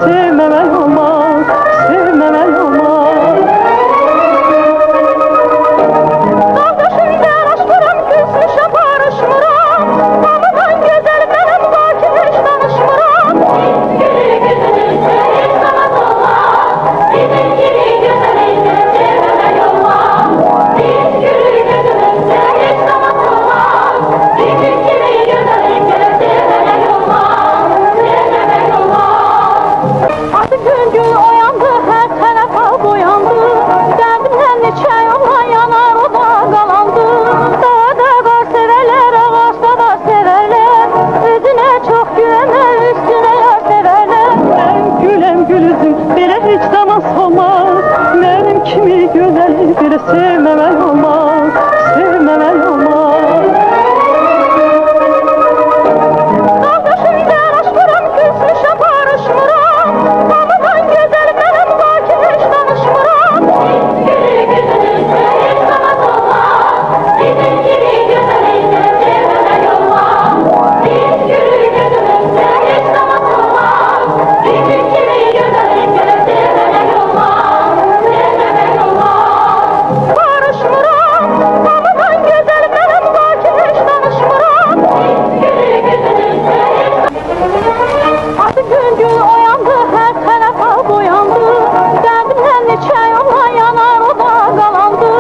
sevmemek olmaz, sevmemek olmaz. Kardeşimle aşkıram, küsmüşe barışmıram. Babadan güzel benim baki hiç danışmıram. Gülü gözünüzde hiç sanat olmaz. Bizim gibi güzelinle sevmemek olmaz. Biz gülü gözünüzde hiç sanat olmaz. Bizim gibi güzelinle sevmemek olmaz. Sevmemek olmaz. Artık gün oyandı, her tarafa boyandı. Derdimden neçə yolla yanar, o da qalandı. Dağda qar severler, ağaçta da severler. Özüne çok güvenler, üstüne yar severler. Ben gülem gülüzüm, belə heç zaman olmaz. Benim kimi gözəli bir sevmemek olmaz, sevmemek olmaz. Kardeşimden aşkıram, küsmüşe barışmıram. Babadan güzel benim baki hiç danışmıram. Gülü gözünüzde hiç sanat olmaz. Bizim gibi güzelinle sevmemek olmaz. Biz gülü gözünüzde hiç sanat olmaz. Bizim gibi güzelinle sevmemek olmaz. Sevmemek olmaz. Barışmıram, babadan güzel benim baki hiç danışmıram. Gülü gözünüzde hiç Artık gün oyandı, her tarafa boyandı. Derdimden neçə yolla yanar, o da qalandı.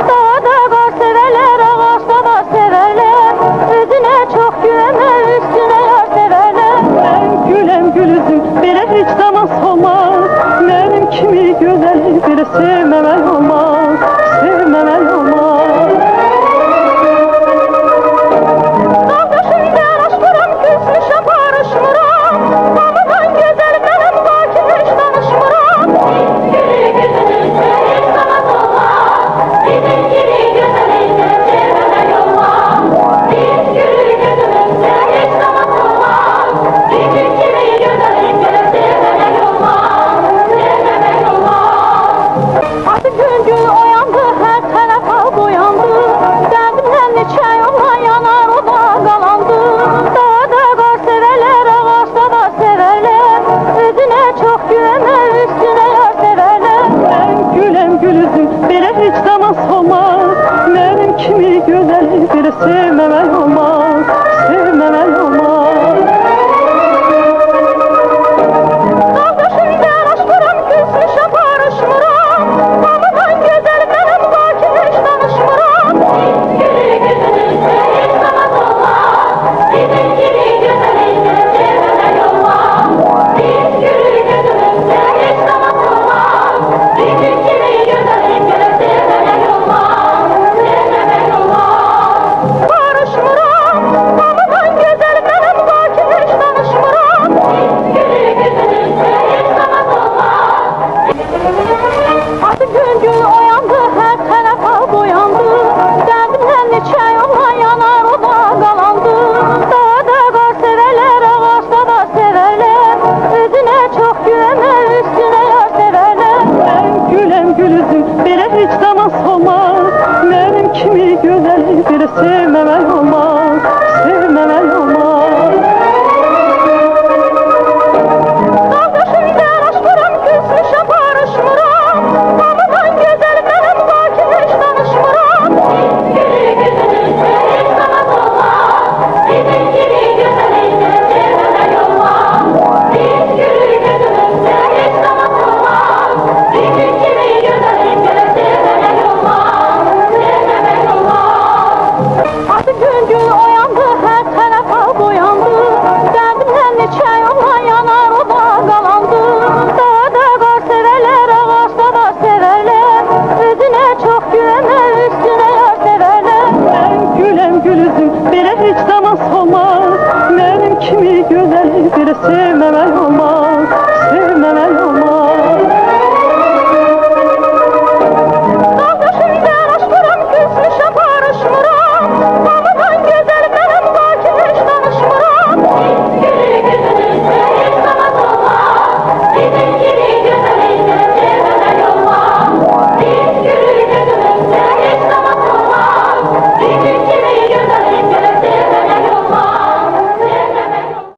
Dağda qar severler, ağaçta da severler. Özüne çok güvenler, üstüne yar severler. Ben gülem gülüzüm, belə heç zaman olmaz. Benim kimi gözəli bir sevmemek olmaz, sevmemek olmaz. Kardeşimden aşkıram, küsmüşe barışmıram. Babadan güzel benim baki hiç danışmıram. Gülü gözünüzde hiç sanat olmaz. Bizim gibi güzelinle sevmemek olmaz. Biz gülü gözünüzde hiç sanat olmaz. Bizim gibi güzelinle sevmemek olmaz. Sevmemek olmaz. Artık gün oyandı, her tarafa boyandı. Derdimden neçə yolla yanar, o da qalandı. Dağda qar severler, ağaçta da severler. Özüne çok güvenler, üstüne yar severler. Ben gülem gülüzüm, belə heç zaman olmaz. Benim kimi gözəli bir sevmemek olmaz, sevmemek olmaz. Kardeşimden aşkıram, küsmüşe barışmıram. Babadan güzel benim baki hiç danışmıram. Gülü gözünüzde hiç sanat olmaz. Bizim gibi güzelinle sevmemek olmaz. Biz gülü gözünüzde hiç sanat olmaz. Bizim gibi güzelinle sevmemek olmaz. Sevmemek olmaz. Barışmıram, babadan güzel benim baki hiç danışmıram. Gülü gözünüzde hiç sanat olmaz. Artık gün oyandı, her tarafa boyandı. Derdimden neçə yolla yanar, o da qalandı. Dağda qar severler, ağaçta da severler. Özüne çok güvenler, üstüne yar severler. Ben gülem gülüzüm, belə heç zaman olmaz. Benim kimi gözəli bir sevmemek olmaz.